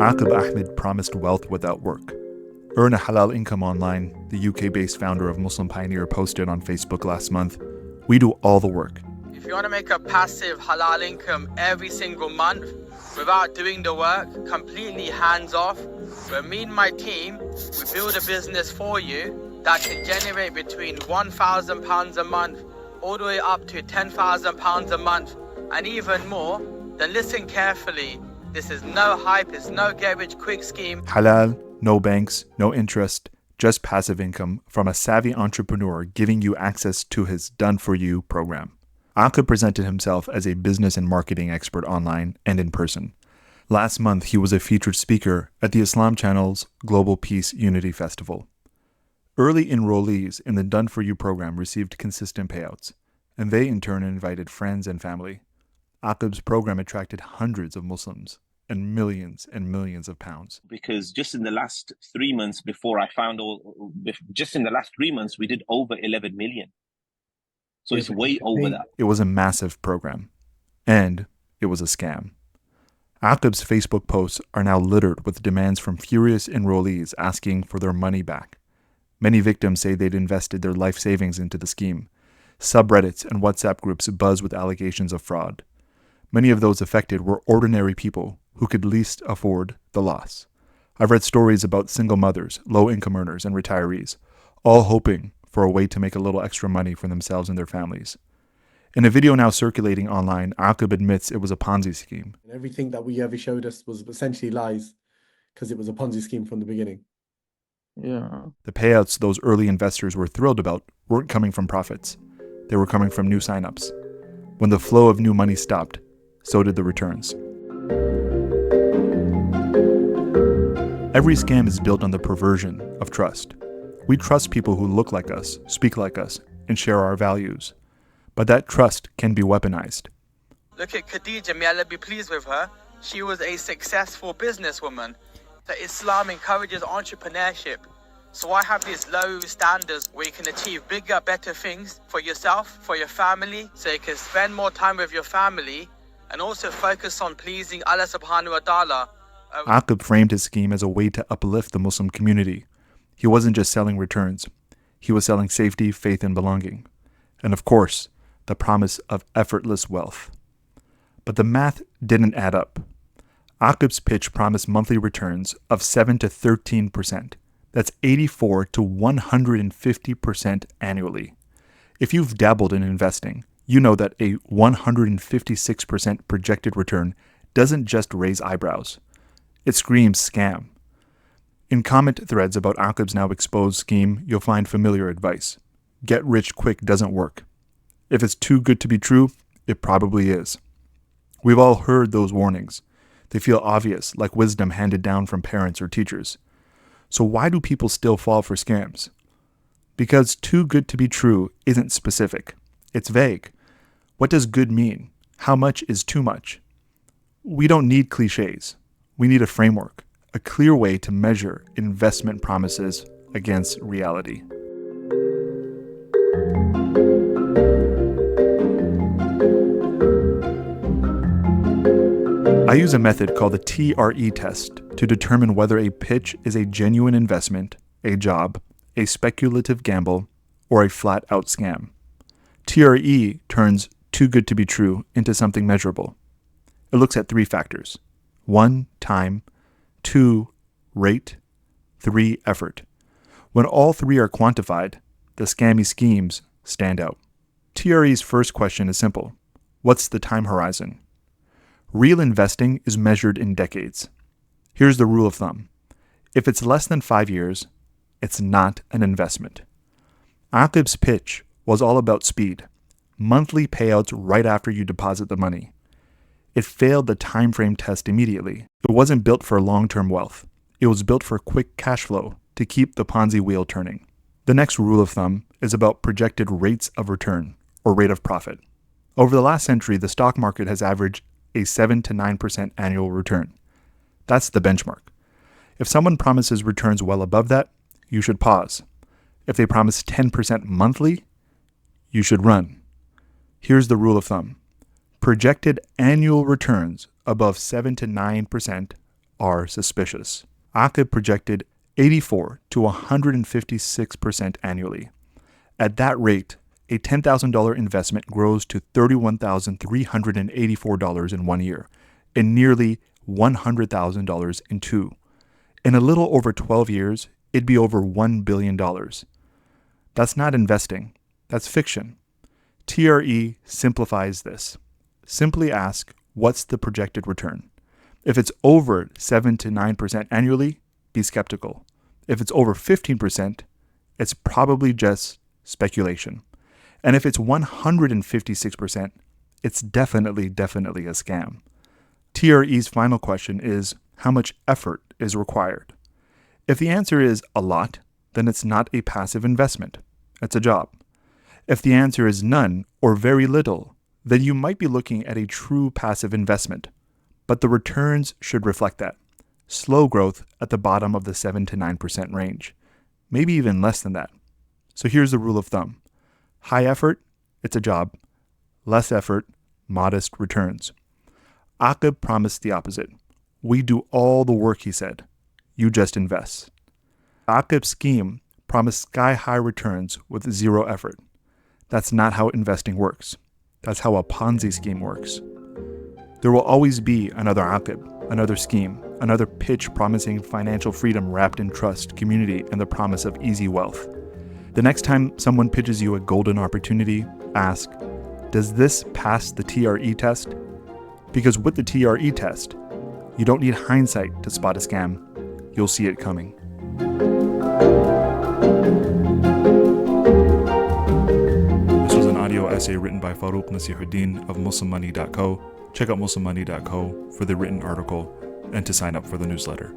Aaqib Ahmed promised wealth without work. Earn a halal income online, the UK-based founder of Muslim Pioneer posted on Facebook last month. We do all the work. If you want to make a passive halal income every single month without doing the work, completely hands off, where me and my team, we build a business for you that can generate between £1,000 a month all the way up to £10,000 a month and even more, then listen carefully. This is no hype, it's no get-rich-quick scheme. Halal, no banks, no interest, just passive income from a savvy entrepreneur giving you access to his done-for-you program. Aaqib presented himself as a business and marketing expert online and in person. Last month, he was a featured speaker at the Islam Channel's Global Peace Unity Festival. Early enrollees in the done-for-you program received consistent payouts, and they in turn invited friends and family. Aaqib's program attracted hundreds of Muslims and millions of pounds. Because just in the last 3 months just in the last 3 months, we did over 11 million. So it's way over that. It was a massive program, and it was a scam. Aaqib's Facebook posts are now littered with demands from furious enrollees asking for their money back. Many victims say they'd invested their life savings into the scheme. Subreddits and WhatsApp groups buzz with allegations of fraud. Many of those affected were ordinary people who could least afford the loss. I've read stories about single mothers, low-income earners, and retirees, all hoping for a way to make a little extra money for themselves and their families. In a video now circulating online, Aaqib admits it was a Ponzi scheme. Everything that we ever showed us was essentially lies because it was a Ponzi scheme from the beginning. Yeah. The payouts those early investors were thrilled about weren't coming from profits. They were coming from new signups. When the flow of new money stopped, so did the returns. Every scam is built on the perversion of trust. We trust people who look like us, speak like us, and share our values. But that trust can be weaponized. Look at Khadija, may Allah be pleased with her. She was a successful businesswoman. That Islam encourages entrepreneurship. So I have these low standards where you can achieve bigger, better things for yourself, for your family, so you can spend more time with your family and also focus on pleasing Allah subhanahu wa ta'ala. Aaqib framed his scheme as a way to uplift the Muslim community. He wasn't just selling returns. He was selling safety, faith, and belonging. And of course, the promise of effortless wealth. But the math didn't add up. Aaqib's pitch promised monthly returns of 7 to 13%. That's 84 to 150% annually. If you've dabbled in investing, you know that a 156% projected return doesn't just raise eyebrows. It screams scam. In comment threads about Aaqib's now exposed scheme, you'll find familiar advice. Get rich quick doesn't work. If it's too good to be true, it probably is. We've all heard those warnings. They feel obvious, like wisdom handed down from parents or teachers. So why do people still fall for scams? Because too good to be true isn't specific. It's vague. What does good mean? How much is too much? We don't need cliches. We need a framework, a clear way to measure investment promises against reality. I use a method called the TRE Test to determine whether a pitch is a genuine investment, a job, a speculative gamble, or a flat-out scam. TRE turns too good to be true into something measurable. It looks at 3 factors. 1, time. 2, rate. 3, effort. When all 3 are quantified, the scammy schemes stand out. TRE's first question is simple. What's the time horizon? Real investing is measured in decades. Here's the rule of thumb. If it's less than 5 years, it's not an investment. Aaqib's pitch was all about speed. Monthly payouts right after you deposit the money. It failed the time frame test immediately. It wasn't built for long-term wealth. It was built for quick cash flow to keep the Ponzi wheel turning. The next rule of thumb is about projected rates of return, or rate of profit. Over the last century, the stock market has averaged a 7 to 9% annual return. That's the benchmark. If someone promises returns well above that, you should pause. If they promise 10% monthly, you should run. Here's the rule of thumb. Projected annual returns above 7 to 9% are suspicious. Aaqib projected 84 to 156% annually. At that rate, a $10,000 investment grows to $31,384 in 1 year, and nearly $100,000 in 2. In a little over 12 years, it'd be over $1 billion. That's not investing. That's fiction. TRE simplifies this. Simply ask, what's the projected return? If it's over 7 to 9% annually, be skeptical. If it's over 15%, it's probably just speculation. And if it's 156%, it's definitely a scam. TRE's final question is, how much effort is required? If the answer is a lot, then it's not a passive investment. It's a job. If the answer is none or very little, then you might be looking at a true passive investment. But the returns should reflect that. Slow growth at the bottom of the 7 to 9% range, maybe even less than that. So here's the rule of thumb. High effort, it's a job. Less effort, modest returns. Aaqib promised the opposite. We do all the work, he said. You just invest. Aaqib's scheme promised sky-high returns with zero effort. That's not how investing works. That's how a Ponzi scheme works. There will always be another Aaqib, another scheme, another pitch promising financial freedom wrapped in trust, community, and the promise of easy wealth. The next time someone pitches you a golden opportunity, ask, does this pass the TRE test? Because with the TRE test, you don't need hindsight to spot a scam. You'll see it coming. This was an audio essay written by Farouk Nasihuddin of MulsimMoney.co. Check out MulsimMoney.co for the written article and to sign up for the newsletter.